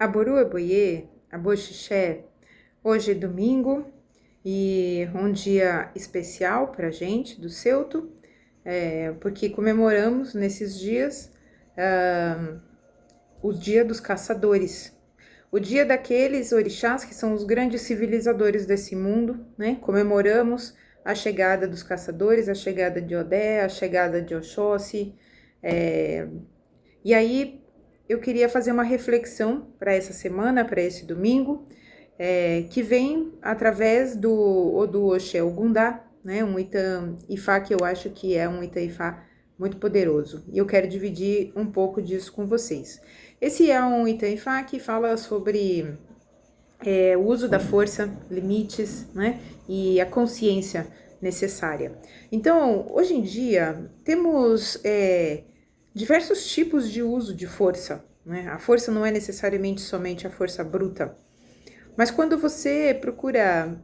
Aboru Eboye, Aboxixé, hoje é domingo e um dia especial para a gente do Ceuto, porque comemoramos nesses dias o dia dos caçadores, o dia daqueles orixás que são os grandes civilizadores desse mundo, né? Comemoramos a chegada dos caçadores, a chegada de Odé, a chegada de Oxóssi, e aí eu queria fazer uma reflexão para essa semana, para esse domingo, que vem através do Odu Oxé Ogundá, né, um Ita Ifá que eu acho que é um Ita Ifá muito poderoso. E eu quero dividir um pouco disso com vocês. Esse é um Ita Ifá que fala sobre o uso da força, limites, né, e a consciência necessária. Então, hoje em dia, temos diversos tipos de uso de força, né? A força não é necessariamente somente a força bruta, mas quando você procura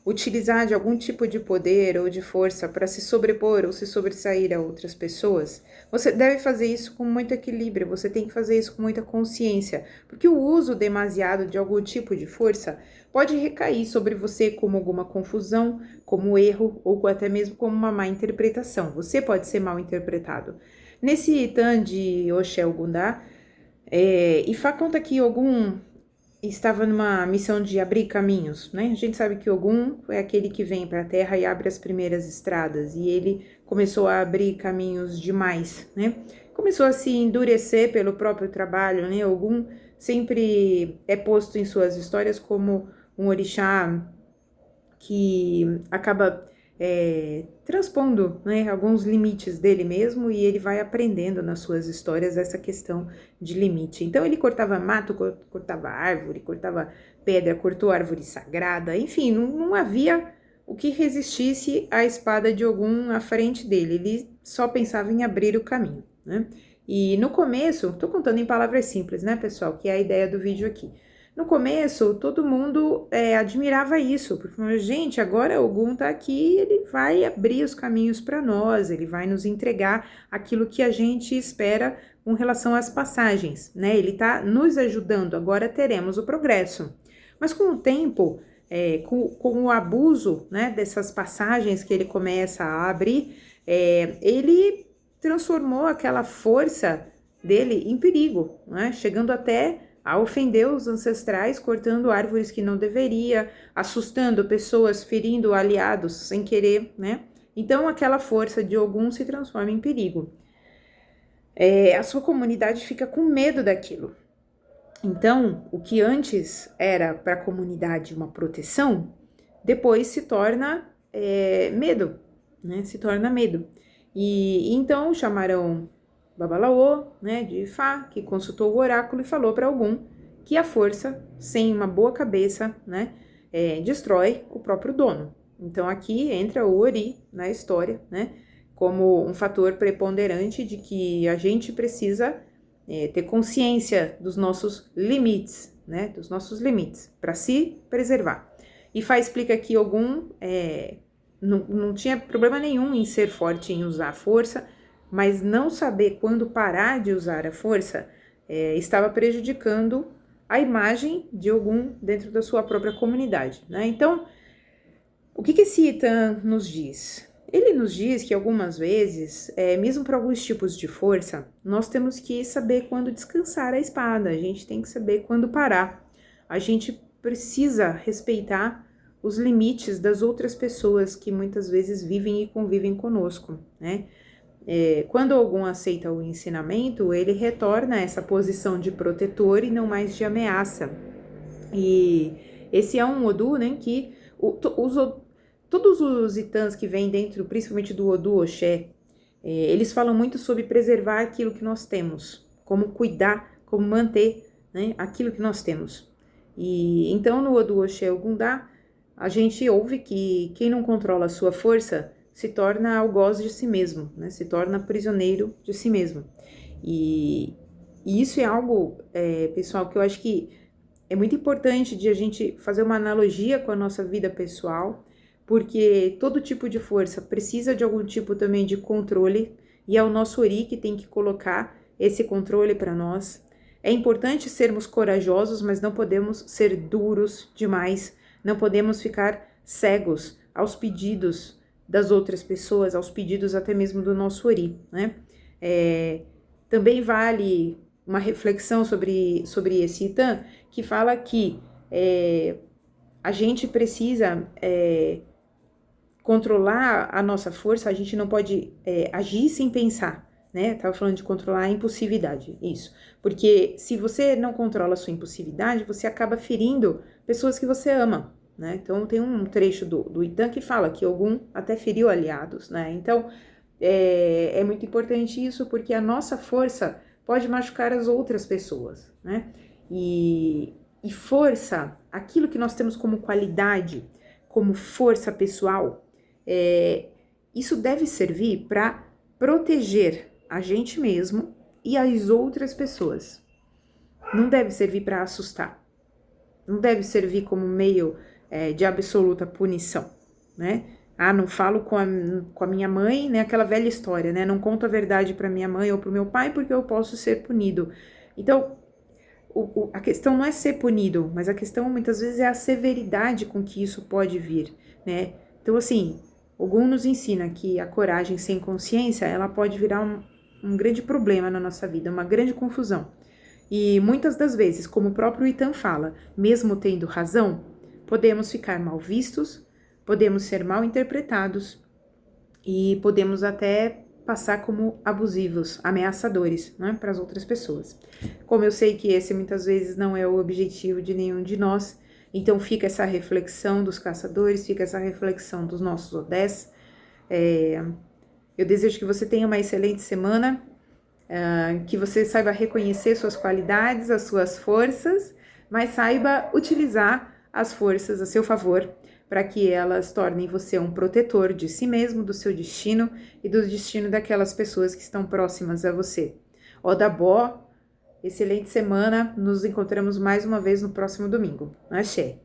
utilizar de algum tipo de poder ou de força para se sobrepor ou se sobressair a outras pessoas, você deve fazer isso com muito equilíbrio, você tem que fazer isso com muita consciência, porque o uso demasiado de algum tipo de força pode recair sobre você como alguma confusão, como erro ou até mesmo como uma má interpretação. Você pode ser mal interpretado. Nesse Itan de Oxé Ogundá, Ifá conta que Ogum estava numa missão de abrir caminhos, né? A gente sabe que Ogum é aquele que vem para a Terra e abre as primeiras estradas, e ele começou a abrir caminhos demais, né? Começou a se endurecer pelo próprio trabalho, né? Ogum sempre é posto em suas histórias como um orixá que acaba transpondo, né, alguns limites dele mesmo, e ele vai aprendendo nas suas histórias essa questão de limite. Então ele cortava mato, cortava árvore, cortava pedra, cortou árvore sagrada, enfim, não havia o que resistisse à espada de Ogum à frente dele, ele só pensava em abrir o caminho, né? E no começo, tô contando em palavras simples, né, pessoal, que é a ideia do vídeo aqui. No começo, todo mundo admirava isso, porque, gente, agora o Ogum tá aqui, ele vai abrir os caminhos para nós, ele vai nos entregar aquilo que a gente espera com relação às passagens, né? Ele tá nos ajudando, agora teremos o progresso. Mas com o tempo, com o abuso, né, dessas passagens que ele começa a abrir, ele transformou aquela força dele em perigo, né? Chegando até a ofender os ancestrais, cortando árvores que não deveria, assustando pessoas, ferindo aliados sem querer, né? Então aquela força de Ogum se transforma em perigo. A sua comunidade fica com medo daquilo. Então, o que antes era para a comunidade uma proteção, depois se torna medo, né? Se torna medo. E então chamaram Babalaô, né, de Ifá, que consultou o oráculo e falou para Ogum que a força, sem uma boa cabeça, né, destrói o próprio dono. Então aqui entra o Ori na história, né, como um fator preponderante de que a gente precisa ter consciência dos nossos limites, né, dos nossos limites, para se preservar. Ifá explica que Ogum não tinha problema nenhum em ser forte, em usar a força, mas não saber quando parar de usar a força estava prejudicando a imagem de Ogum dentro da sua própria comunidade, né? Então, o que esse Itan nos diz? Ele nos diz que algumas vezes, mesmo para alguns tipos de força, nós temos que saber quando descansar a espada, a gente tem que saber quando parar. A gente precisa respeitar os limites das outras pessoas que muitas vezes vivem e convivem conosco, né? Quando algum aceita o ensinamento, ele retorna a essa posição de protetor e não mais de ameaça. E esse é um Odu, né, que todos os Itãs que vêm dentro, principalmente do Odu Oxé, eles falam muito sobre preservar aquilo que nós temos, como cuidar, como manter, né, aquilo que nós temos. E então no Odu Oxé Ogundá, a gente ouve que quem não controla a sua força se torna algoz de si mesmo, né? Se torna prisioneiro de si mesmo. E isso é algo, pessoal, que eu acho que é muito importante de a gente fazer uma analogia com a nossa vida pessoal, porque todo tipo de força precisa de algum tipo também de controle, e é o nosso Ori que tem que colocar esse controle para nós. É importante sermos corajosos, mas não podemos ser duros demais, não podemos ficar cegos aos pedidos das outras pessoas, aos pedidos até mesmo do nosso Ori, né? Também vale uma reflexão sobre esse Itan, que fala que a gente precisa controlar a nossa força, a gente não pode agir sem pensar, né? Tava falando de controlar a impulsividade, isso. Porque se você não controla a sua impulsividade, você acaba ferindo pessoas que você ama, né? Então tem um trecho do Itan que fala que Ogum até feriu aliados, né? Então é muito importante isso, porque a nossa força pode machucar as outras pessoas, né? E força, aquilo que nós temos como qualidade, como força pessoal, isso deve servir para proteger a gente mesmo e as outras pessoas. Não deve servir para assustar. Não deve servir como meio de absoluta punição, né? Não falo com a minha mãe, né? Aquela velha história, né? Não conto a verdade para minha mãe ou para o meu pai porque eu posso ser punido. Então, a questão não é ser punido, mas a questão muitas vezes é a severidade com que isso pode vir, né? Então, assim, Ogum nos ensina que a coragem sem consciência, ela pode virar um grande problema na nossa vida, uma grande confusão. E muitas das vezes, como o próprio Itan fala, mesmo tendo razão, podemos ficar mal vistos, podemos ser mal interpretados e podemos até passar como abusivos, ameaçadores, né, para as outras pessoas. Como eu sei que esse muitas vezes não é o objetivo de nenhum de nós, então fica essa reflexão dos caçadores, fica essa reflexão dos nossos Odés. Eu desejo que você tenha uma excelente semana, que você saiba reconhecer suas qualidades, as suas forças, mas saiba utilizar as forças a seu favor, para que elas tornem você um protetor de si mesmo, do seu destino e do destino daquelas pessoas que estão próximas a você. Odabó, excelente semana, nos encontramos mais uma vez no próximo domingo. Axé!